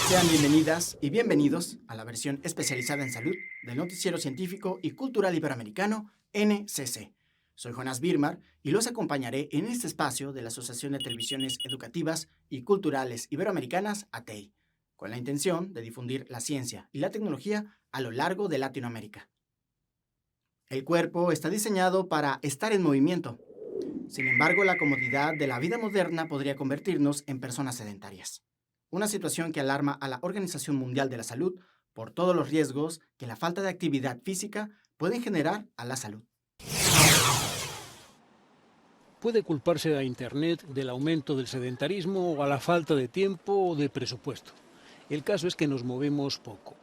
Sean bienvenidas y bienvenidos a la versión especializada en salud del Noticiero Científico y Cultural Iberoamericano, NCC. Soy Jonás Birmar y los acompañaré en este espacio de la Asociación de Televisiones Educativas y Culturales Iberoamericanas, ATEI, con la intención de difundir la ciencia y la tecnología a lo largo de Latinoamérica. El cuerpo está diseñado para estar en movimiento. Sin embargo, la comodidad de la vida moderna podría convertirnos en personas sedentarias. Una situación que alarma a la Organización Mundial de la Salud por todos los riesgos que la falta de actividad física puede generar a la salud. Puede culparse a Internet del aumento del sedentarismo o a la falta de tiempo o de presupuesto. El caso es que nos movemos poco.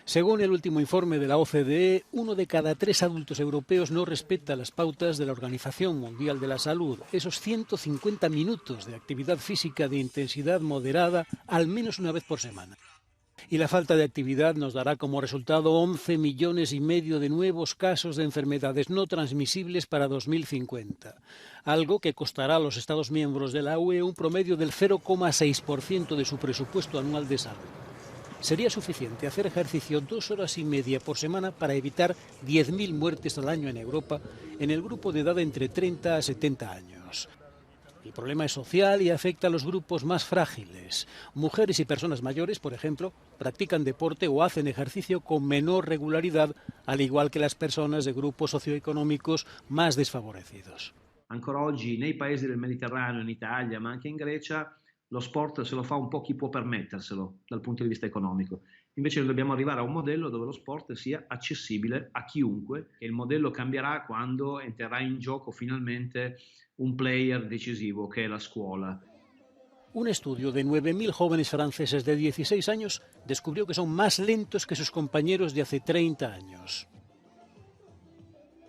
Según el último informe de la OCDE, 1 de cada 3 adultos europeos no respeta las pautas de la Organización Mundial de la Salud, esos 150 minutos de actividad física de intensidad moderada al menos una vez por semana. Y la falta de actividad nos dará como resultado 11,5 millones de nuevos casos de enfermedades no transmisibles para 2050, algo que costará a los Estados miembros de la UE un promedio del 0,6% de su presupuesto anual de salud. Sería suficiente hacer ejercicio 2 horas y media por semana para evitar 10.000 muertes al año en Europa en el grupo de edad entre 30 a 70 años. El problema es social y afecta a los grupos más frágiles. Mujeres y personas mayores, por ejemplo, practican deporte o hacen ejercicio con menor regularidad, al igual que las personas de grupos socioeconómicos más desfavorecidos. Ancora oggi nei paesi del Mediterraneo, in Italia, ma anche in Grecia, lo sport se lo fa un po' chi può permetterselo dal punto di vista economico. Invece noi dobbiamo arrivare a un modello dove lo sport sia accessibile a chiunque e il modello cambierà quando entrerà in gioco finalmente un player decisivo che è la scuola. Un estudio de 9.000 jóvenes franceses de 16 años descubrió que son más lentos que sus compañeros de hace 30 años.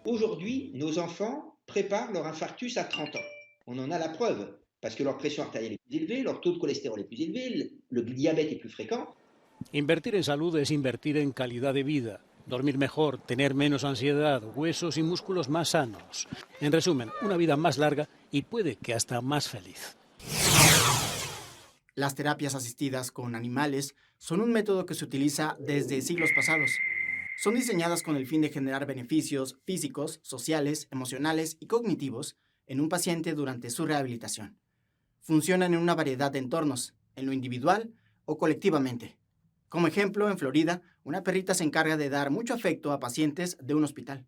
Aujourd'hui, nos enfants préparent leur infarctus à 30 ans. On en a la preuve, parce que leur pression artérielle est plus élevée, leur taux de cholestérol est plus élevé, le diabète est plus fréquent. Invertir en salud es invertir en calidad de vida, dormir mejor, tener menos ansiedad, huesos y músculos más sanos. En resumen, una vida más larga y puede que hasta más feliz. Las terapias asistidas con animales son un método que se utiliza desde siglos pasados. Son diseñadas con el fin de generar beneficios físicos, sociales, emocionales y cognitivos en un paciente durante su rehabilitación. Funcionan en una variedad de entornos, en lo individual o colectivamente. Como ejemplo, en Florida, una perrita se encarga de dar mucho afecto a pacientes de un hospital.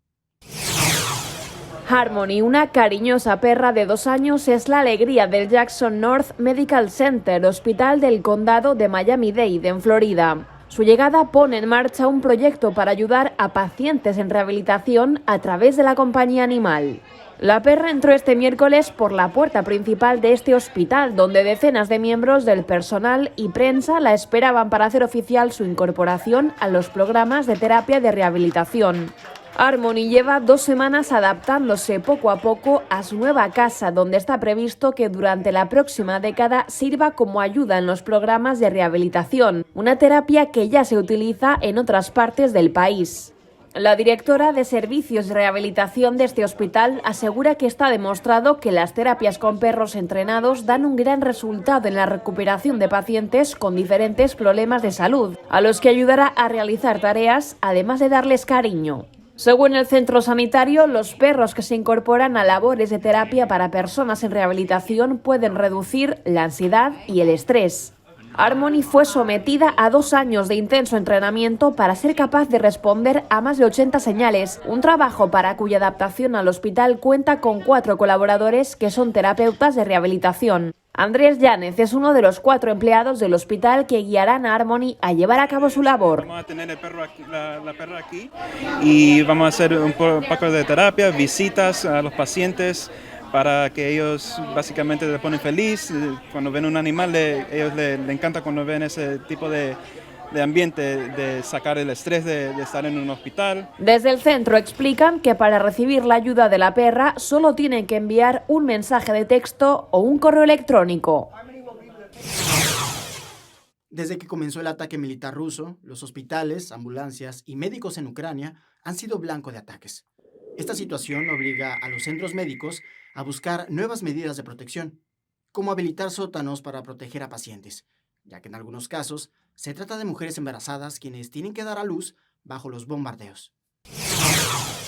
Harmony, una cariñosa perra de 2 años, es la alegría del Jackson North Medical Center, hospital del condado de Miami-Dade, en Florida. Su llegada pone en marcha un proyecto para ayudar a pacientes en rehabilitación a través de la compañía animal. La perra entró este miércoles por la puerta principal de este hospital, donde decenas de miembros del personal y prensa la esperaban para hacer oficial su incorporación a los programas de terapia de rehabilitación. Harmony lleva 2 semanas adaptándose poco a poco a su nueva casa, donde está previsto que durante la próxima década sirva como ayuda en los programas de rehabilitación, una terapia que ya se utiliza en otras partes del país. La directora de Servicios de Rehabilitación de este hospital asegura que está demostrado que las terapias con perros entrenados dan un gran resultado en la recuperación de pacientes con diferentes problemas de salud, a los que ayudará a realizar tareas, además de darles cariño. Según el centro sanitario, los perros que se incorporan a labores de terapia para personas en rehabilitación pueden reducir la ansiedad y el estrés. Harmony fue sometida a 2 años de intenso entrenamiento para ser capaz de responder a más de 80 señales, un trabajo para cuya adaptación al hospital cuenta con 4 colaboradores que son terapeutas de rehabilitación. Andrés Yánez es uno de los 4 empleados del hospital que guiarán a Harmony a llevar a cabo su labor. Vamos a tener el perro aquí, la perra aquí y vamos a hacer un poco de terapia, visitas a los pacientes para que ellos básicamente se ponen feliz. Cuando ven un animal, ellos les encanta cuando ven ese tipo de ambiente, de sacar el estrés de estar en un hospital. Desde el centro explican que para recibir la ayuda de la perra solo tienen que enviar un mensaje de texto o un correo electrónico. Desde que comenzó el ataque militar ruso, los hospitales, ambulancias y médicos en Ucrania han sido blanco de ataques. Esta situación obliga a los centros médicos a buscar nuevas medidas de protección, como habilitar sótanos para proteger a pacientes, ya que en algunos casos se trata de mujeres embarazadas quienes tienen que dar a luz bajo los bombardeos.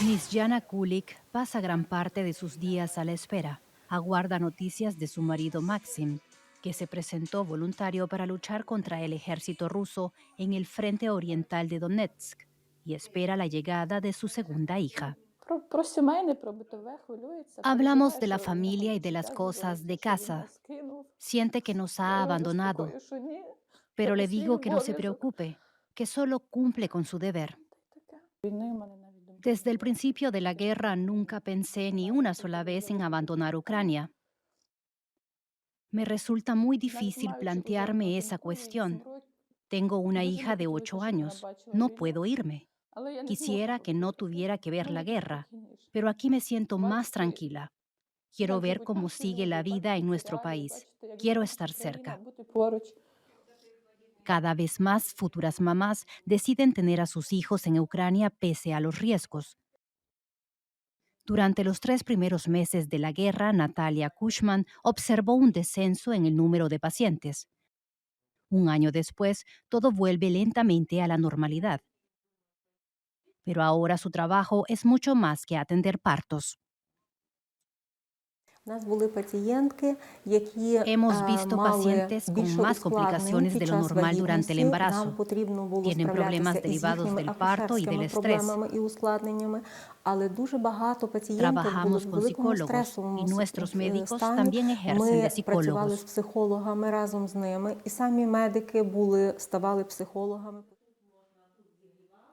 Miss Jana Kulik pasa gran parte de sus días a la espera. Aguarda noticias de su marido Maxim, que se presentó voluntario para luchar contra el ejército ruso en el frente oriental de Donetsk, y espera la llegada de su segunda hija. Hablamos de la familia y de las cosas de casa. Siente que nos ha abandonado, pero le digo que no se preocupe, que solo cumple con su deber. Desde el principio de la guerra nunca pensé ni una sola vez en abandonar Ucrania. Me resulta muy difícil plantearme esa cuestión. Tengo una hija de 8 años. No puedo irme. Quisiera que no tuviera que ver la guerra, pero aquí me siento más tranquila. Quiero ver cómo sigue la vida en nuestro país. Quiero estar cerca. Cada vez más futuras mamás deciden tener a sus hijos en Ucrania pese a los riesgos. Durante los 3 primeros meses de la guerra, Natalia Kushman observó un descenso en el número de pacientes. Un año después, todo vuelve lentamente a la normalidad. Pero ahora su trabajo es mucho más que atender partos. Hemos visto pacientes con más complicaciones de lo normal durante el embarazo. Tienen problemas derivados del parto y del estrés. Trabajamos con psicólogos y nuestros médicos también ejercen de psicólogos.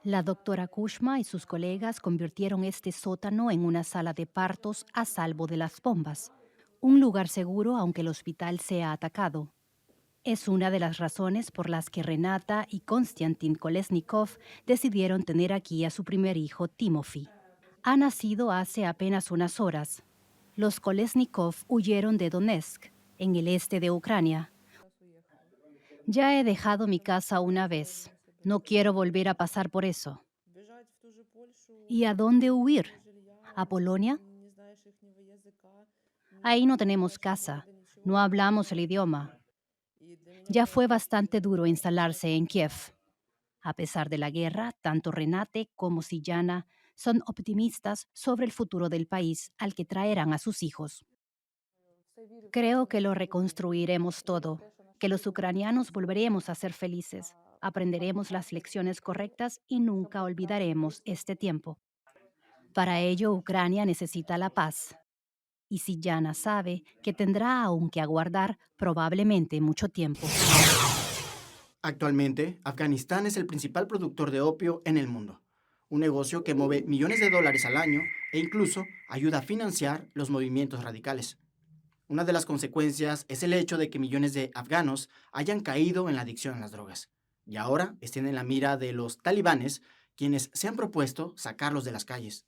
La doctora Kushma y sus colegas convirtieron este sótano en una sala de partos a salvo de las bombas, un lugar seguro aunque el hospital sea atacado. Es una de las razones por las que Renata y Konstantin Kolesnikov decidieron tener aquí a su primer hijo, Timofey. Ha nacido hace apenas unas horas. Los Kolesnikov huyeron de Donetsk, en el este de Ucrania. Ya he dejado mi casa una vez. No quiero volver a pasar por eso. ¿Y a dónde huir? ¿A Polonia? Ahí no tenemos casa, no hablamos el idioma. Ya fue bastante duro instalarse en Kiev. A pesar de la guerra, tanto Renate como Sillana son optimistas sobre el futuro del país al que traerán a sus hijos. Creo que lo reconstruiremos todo, que los ucranianos volveremos a ser felices. Aprenderemos las lecciones correctas y nunca olvidaremos este tiempo. Para ello, Ucrania necesita la paz. Y Sillana sabe que tendrá aún que aguardar probablemente mucho tiempo. Actualmente, Afganistán es el principal productor de opio en el mundo, un negocio que mueve millones de dólares al año e incluso ayuda a financiar los movimientos radicales. Una de las consecuencias es el hecho de que millones de afganos hayan caído en la adicción a las drogas. Y ahora estén en la mira de los talibanes, quienes se han propuesto sacarlos de las calles.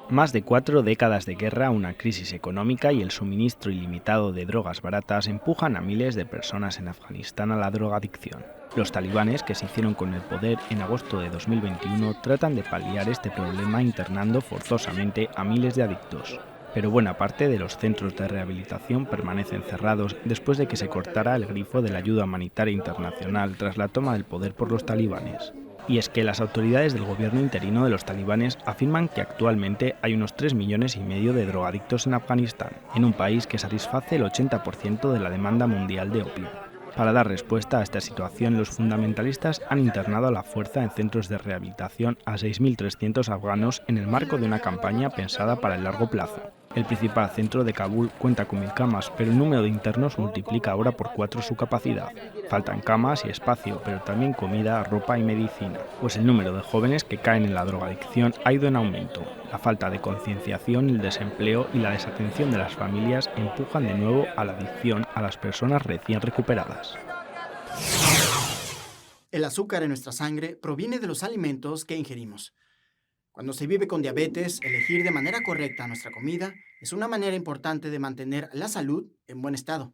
Más de 4 décadas de guerra, una crisis económica y el suministro ilimitado de drogas baratas empujan a miles de personas en Afganistán a la drogadicción. Los talibanes, que se hicieron con el poder en agosto de 2021, tratan de paliar este problema internando forzosamente a miles de adictos. Pero buena parte de los centros de rehabilitación permanecen cerrados después de que se cortara el grifo de la ayuda humanitaria internacional tras la toma del poder por los talibanes. Y es que las autoridades del gobierno interino de los talibanes afirman que actualmente hay unos 3,5 millones de drogadictos en Afganistán, en un país que satisface el 80% de la demanda mundial de opio. Para dar respuesta a esta situación, los fundamentalistas han internado a la fuerza en centros de rehabilitación a 6.300 afganos en el marco de una campaña pensada para el largo plazo. El principal centro de Kabul cuenta con 1.000 camas, pero el número de internos multiplica ahora por 4 su capacidad. Faltan camas y espacio, pero también comida, ropa y medicina, pues el número de jóvenes que caen en la drogadicción ha ido en aumento. La falta de concienciación, el desempleo y la desatención de las familias empujan de nuevo a la adicción a las personas recién recuperadas. El azúcar en nuestra sangre proviene de los alimentos que ingerimos. Cuando se vive con diabetes, elegir de manera correcta nuestra comida es una manera importante de mantener la salud en buen estado.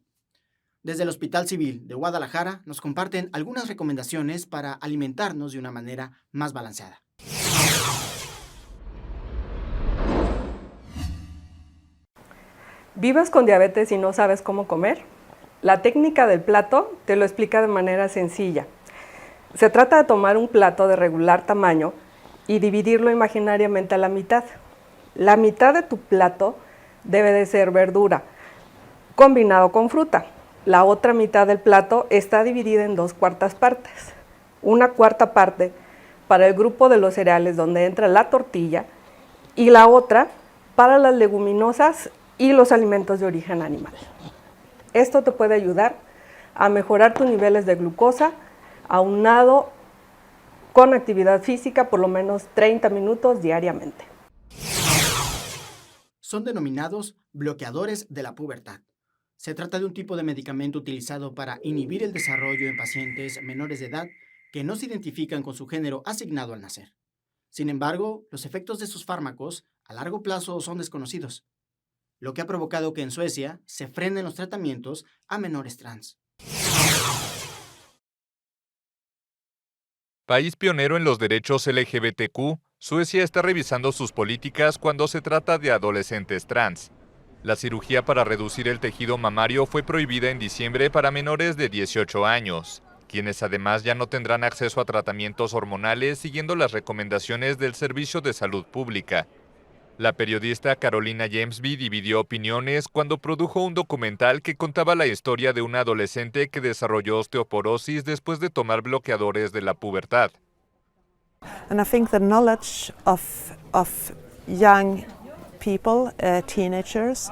Desde el Hospital Civil de Guadalajara nos comparten algunas recomendaciones para alimentarnos de una manera más balanceada. ¿Vives con diabetes y no sabes cómo comer? La técnica del plato te lo explica de manera sencilla. Se trata de tomar un plato de regular tamaño y dividirlo imaginariamente a la mitad. La mitad de tu plato debe de ser verdura, combinado con fruta. La otra mitad del plato está dividida en 2/4 partes. Una cuarta parte para el grupo de los cereales donde entra la tortilla y la otra para las leguminosas y los alimentos de origen animal. Esto te puede ayudar a mejorar tus niveles de glucosa aunado con actividad física por lo menos 30 minutos diariamente. Son denominados bloqueadores de la pubertad. Se trata de un tipo de medicamento utilizado para inhibir el desarrollo en pacientes menores de edad que no se identifican con su género asignado al nacer. Sin embargo, los efectos de estos fármacos a largo plazo son desconocidos, lo que ha provocado que en Suecia se frenen los tratamientos a menores trans. País pionero en los derechos LGBTQ, Suecia está revisando sus políticas cuando se trata de adolescentes trans. La cirugía para reducir el tejido mamario fue prohibida en diciembre para menores de 18 años, quienes además ya no tendrán acceso a tratamientos hormonales siguiendo las recomendaciones del Servicio de Salud Pública. La periodista Carolina Jamesby dividió opiniones cuando produjo un documental que contaba la historia de una adolescente que desarrolló osteoporosis después de tomar bloqueadores de la pubertad. And I think the knowledge of young people, teenagers,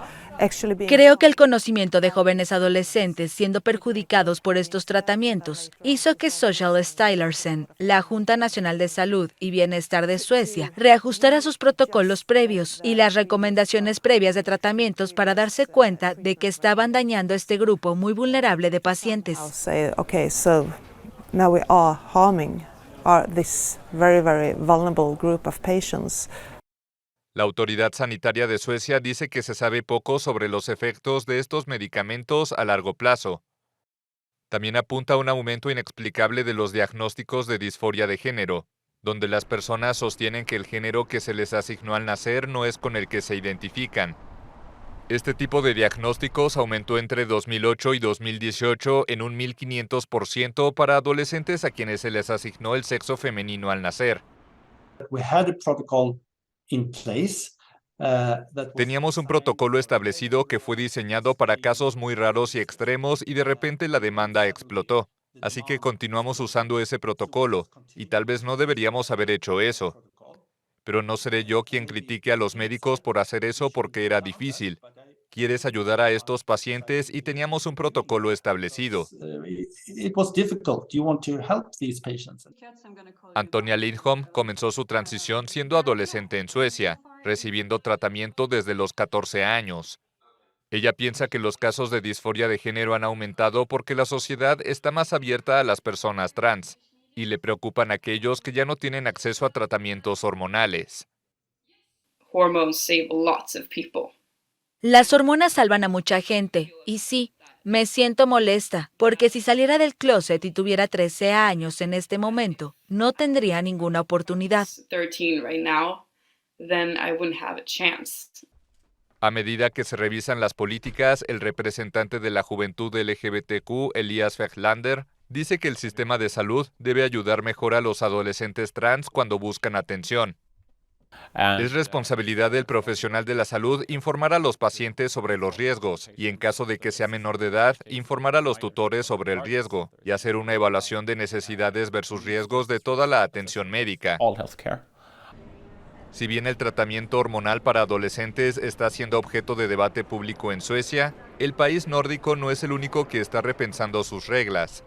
Creo que el conocimiento de jóvenes adolescentes siendo perjudicados por estos tratamientos hizo que Socialstyrelsen, la Junta Nacional de Salud y Bienestar de Suecia, reajustara sus protocolos previos y las recomendaciones previas de tratamientos para darse cuenta de que estaban dañando a este grupo muy vulnerable de pacientes. Okay, so now we are harming this very, very vulnerable group of patients. La autoridad sanitaria de Suecia dice que se sabe poco sobre los efectos de estos medicamentos a largo plazo. También apunta a un aumento inexplicable de los diagnósticos de disforia de género, donde las personas sostienen que el género que se les asignó al nacer no es con el que se identifican. Este tipo de diagnósticos aumentó entre 2008 y 2018 en un 1.500% para adolescentes a quienes se les asignó el sexo femenino al nacer. Teníamos un protocolo establecido que fue diseñado para casos muy raros y extremos y de repente la demanda explotó. Así que continuamos usando ese protocolo y tal vez no deberíamos haber hecho eso. Pero no seré yo quien critique a los médicos por hacer eso porque era difícil. Quieres ayudar a estos pacientes y teníamos un protocolo establecido. Antonia Lindholm comenzó su transición siendo adolescente en Suecia, recibiendo tratamiento desde los 14 años. Ella piensa que los casos de disforia de género han aumentado porque la sociedad está más abierta a las personas trans y le preocupan aquellos que ya no tienen acceso a tratamientos hormonales. Las hormonas salvan a mucha gente, y sí, me siento molesta, porque si saliera del closet y tuviera 13 años en este momento, no tendría ninguna oportunidad. A medida que se revisan las políticas, el representante de la juventud LGBTQ, Elias Fechlander, dice que el sistema de salud debe ayudar mejor a los adolescentes trans cuando buscan atención. Es responsabilidad del profesional de la salud informar a los pacientes sobre los riesgos y, en caso de que sea menor de edad, informar a los tutores sobre el riesgo y hacer una evaluación de necesidades versus riesgos de toda la atención médica. Si bien el tratamiento hormonal para adolescentes está siendo objeto de debate público en Suecia, el país nórdico no es el único que está repensando sus reglas.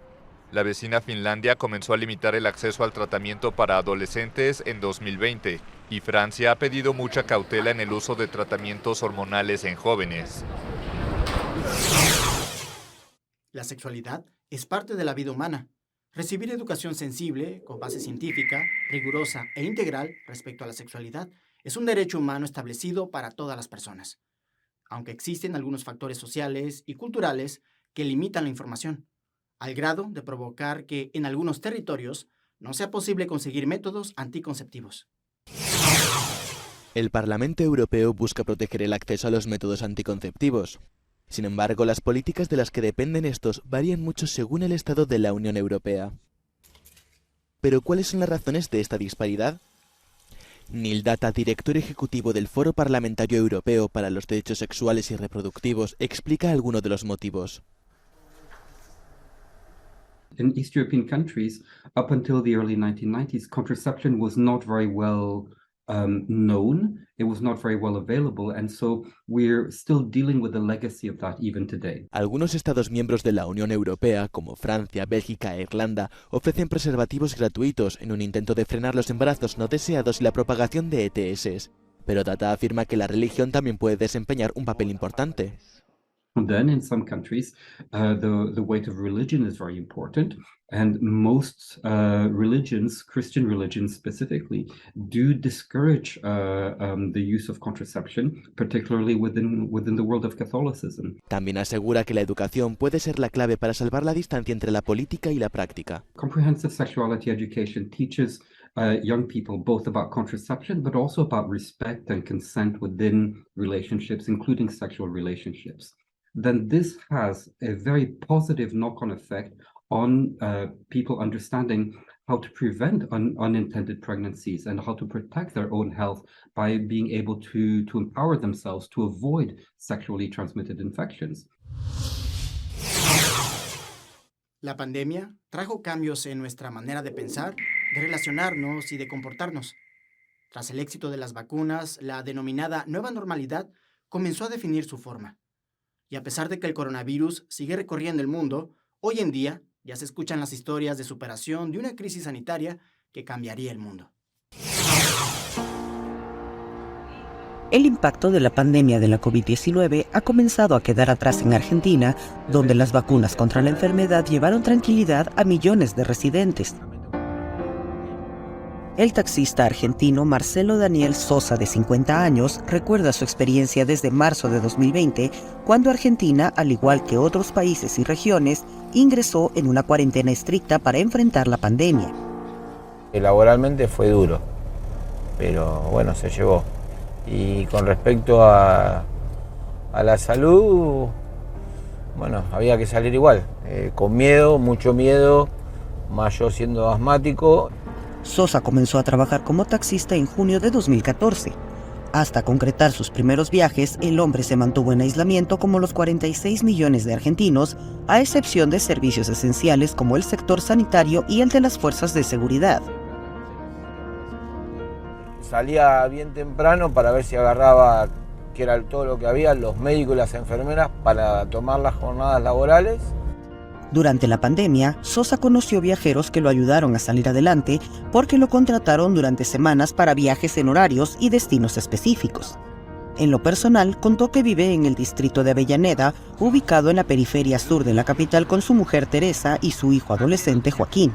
La vecina Finlandia comenzó a limitar el acceso al tratamiento para adolescentes en 2020 y Francia ha pedido mucha cautela en el uso de tratamientos hormonales en jóvenes. La sexualidad es parte de la vida humana. Recibir educación sensible, con base científica, rigurosa e integral respecto a la sexualidad es un derecho humano establecido para todas las personas, aunque existen algunos factores sociales y culturales que limitan la información, al grado de provocar que en algunos territorios no sea posible conseguir métodos anticonceptivos. El Parlamento Europeo busca proteger el acceso a los métodos anticonceptivos. Sin embargo, las políticas de las que dependen estos varían mucho según el Estado de la Unión Europea. ¿Pero cuáles son las razones de esta disparidad? Neil Data, director ejecutivo del Foro Parlamentario Europeo para los Derechos Sexuales y Reproductivos, explica algunos de los motivos. In East European countries, up until the early 1990s, contraception was not very well known, it was not very well available, and so we're still dealing with the legacy of that even today. Algunos Estados miembros de la Unión Europea, como Francia, Bélgica e Irlanda, ofrecen preservativos gratuitos en un intento de frenar los embarazos no deseados y la propagación de ETS. Pero Data afirma que la religión también puede desempeñar un papel importante. And then in some countries, the weight of religion is very important, and most religions, Christian religions specifically, do discourage the use of contraception, particularly within the world of Catholicism. También asegura que la educación puede ser la clave para salvar la distancia entre la política y la práctica. Comprehensive sexuality education teaches young people both about contraception, but also about respect and consent within relationships, including sexual relationships. Then this has a very positive knock-on effect on people understanding how to prevent unintended pregnancies and how to protect their own health by being able to empower themselves to avoid sexually transmitted infections. La pandemia trajo cambios en nuestra manera de pensar, de relacionarnos y de comportarnos. Tras el éxito de las vacunas, la denominada nueva normalidad comenzó a definir su forma. Y a pesar de que el coronavirus sigue recorriendo el mundo, hoy en día ya se escuchan las historias de superación de una crisis sanitaria que cambiaría el mundo. El impacto de la pandemia de la COVID-19 ha comenzado a quedar atrás en Argentina, donde las vacunas contra la enfermedad llevaron tranquilidad a millones de residentes. El taxista argentino Marcelo Daniel Sosa, de 50 años, recuerda su experiencia desde marzo de 2020, cuando Argentina, al igual que otros países y regiones, ingresó en una cuarentena estricta para enfrentar la pandemia. Laboralmente fue duro, pero bueno, se llevó. Y con respecto a la salud, bueno, había que salir igual, con miedo, mucho miedo, más yo siendo asmático. Sosa comenzó a trabajar como taxista en junio de 2014. Hasta concretar sus primeros viajes, el hombre se mantuvo en aislamiento como los 46 millones de argentinos, a excepción de servicios esenciales como el sector sanitario y el de las fuerzas de seguridad. Salía bien temprano para ver si agarraba, que era todo lo que había, los médicos y las enfermeras para tomar las jornadas laborales. Durante la pandemia, Sosa conoció viajeros que lo ayudaron a salir adelante porque lo contrataron durante semanas para viajes en horarios y destinos específicos. En lo personal, contó que vive en el distrito de Avellaneda, ubicado en la periferia sur de la capital con su mujer Teresa y su hijo adolescente Joaquín.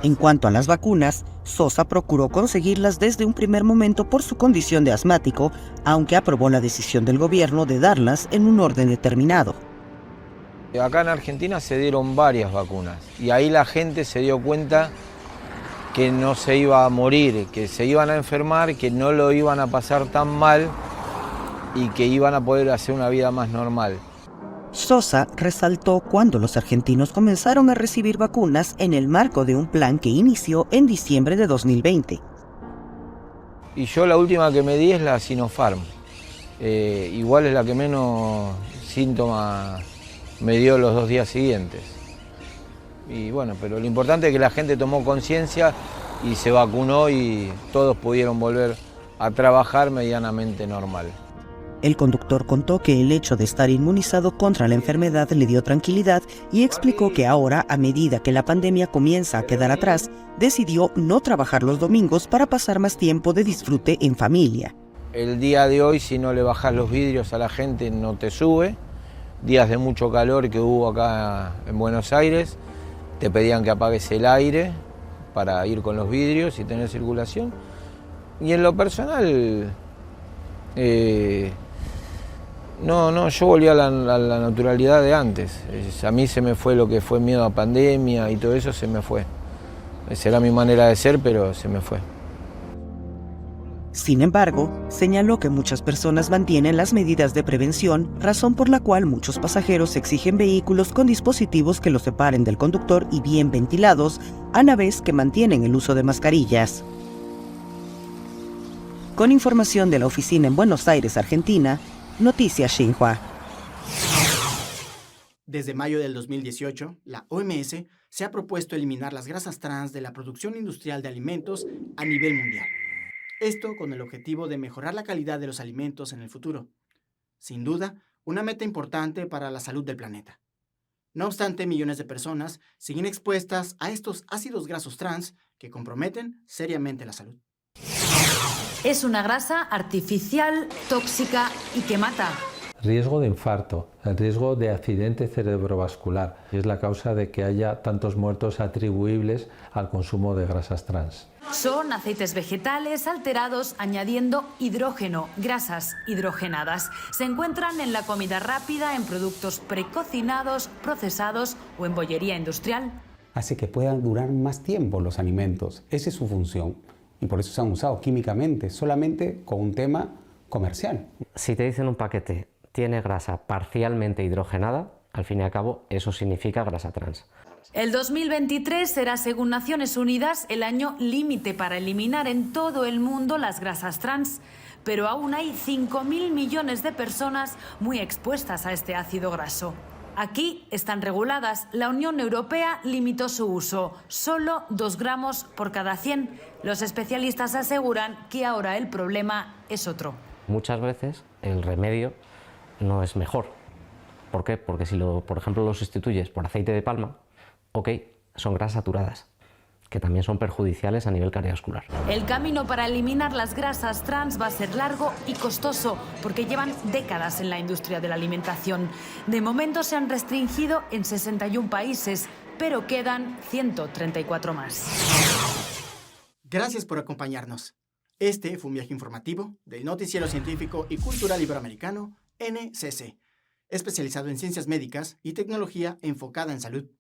En cuanto a las vacunas, Sosa procuró conseguirlas desde un primer momento por su condición de asmático, aunque aprobó la decisión del gobierno de darlas en un orden determinado. Acá en Argentina se dieron varias vacunas y ahí la gente se dio cuenta que no se iba a morir, que se iban a enfermar, que no lo iban a pasar tan mal y que iban a poder hacer una vida más normal. Sosa resaltó cuando los argentinos comenzaron a recibir vacunas en el marco de un plan que inició en diciembre de 2020. Y yo la última que me di es la Sinopharm. Igual es la que menos síntomas me dio los 2 días siguientes. Y bueno, pero lo importante es que la gente tomó conciencia y se vacunó y todos pudieron volver a trabajar medianamente normal. El conductor contó que el hecho de estar inmunizado contra la enfermedad le dio tranquilidad y explicó que ahora, a medida que la pandemia comienza a quedar atrás, decidió no trabajar los domingos para pasar más tiempo de disfrute en familia. El día de hoy, si no le bajas los vidrios a la gente, no te sube. Días de mucho calor que hubo acá en Buenos Aires, te pedían que apagues el aire para ir con los vidrios y tener circulación. Y en lo personal, yo volví a la naturalidad de antes. A mí se me fue lo que fue miedo a pandemia y todo eso se me fue. Esa era mi manera de ser, pero se me fue. Sin embargo, señaló que muchas personas mantienen las medidas de prevención, razón por la cual muchos pasajeros exigen vehículos con dispositivos que los separen del conductor y bien ventilados, a la vez que mantienen el uso de mascarillas. Con información de la oficina en Buenos Aires, Argentina, Noticias Xinhua. Desde mayo del 2018, la OMS se ha propuesto eliminar las grasas trans de la producción industrial de alimentos a nivel mundial. Esto con el objetivo de mejorar la calidad de los alimentos en el futuro. Sin duda, una meta importante para la salud del planeta. No obstante, millones de personas siguen expuestas a estos ácidos grasos trans que comprometen seriamente la salud. Es una grasa artificial, tóxica y que mata. Riesgo de infarto, el riesgo de accidente cerebrovascular. Es la causa de que haya tantos muertos atribuibles al consumo de grasas trans. Son aceites vegetales alterados añadiendo hidrógeno, grasas hidrogenadas. Se encuentran en la comida rápida, en productos precocinados, procesados o en bollería industrial. Hace que puedan durar más tiempo los alimentos. Esa es su función. Y por eso se han usado químicamente, solamente con un tema comercial. Si te dicen un paquete tiene grasa parcialmente hidrogenada, al fin y al cabo eso significa grasa trans. El 2023 será, según Naciones Unidas, el año límite para eliminar en todo el mundo las grasas trans. Pero aún hay 5.000 millones de personas muy expuestas a este ácido graso. Aquí están reguladas. La Unión Europea limitó su uso, solo 2 gramos por cada 100. Los especialistas aseguran que ahora el problema es otro. Muchas veces el remedio no es mejor. ¿Por qué? Porque si, por ejemplo, lo sustituyes por aceite de palma, ok, son grasas saturadas, que también son perjudiciales a nivel cardiovascular. El camino para eliminar las grasas trans va a ser largo y costoso, porque llevan décadas en la industria de la alimentación. De momento se han restringido en 61 países, pero quedan 134 más. Gracias por acompañarnos. Este fue un viaje informativo del Noticiero Científico y Cultural Iberoamericano, NCC, especializado en ciencias médicas y tecnología enfocada en salud.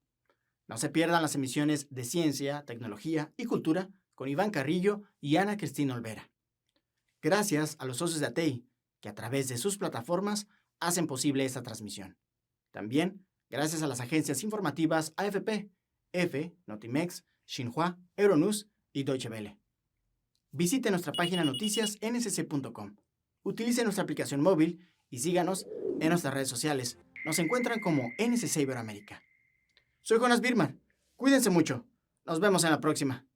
No se pierdan las emisiones de Ciencia, Tecnología y Cultura con Iván Carrillo y Ana Cristina Olvera. Gracias a los socios de ATEI, que a través de sus plataformas hacen posible esta transmisión. También gracias a las agencias informativas AFP, EFE, Notimex, Xinhua, Euronews y Deutsche Welle. Visite nuestra página noticiasncc.com. Utilice nuestra aplicación móvil y síganos en nuestras redes sociales. Nos encuentran como NCC Iberoamérica. Soy Jonas Birmar. Cuídense mucho. Nos vemos en la próxima.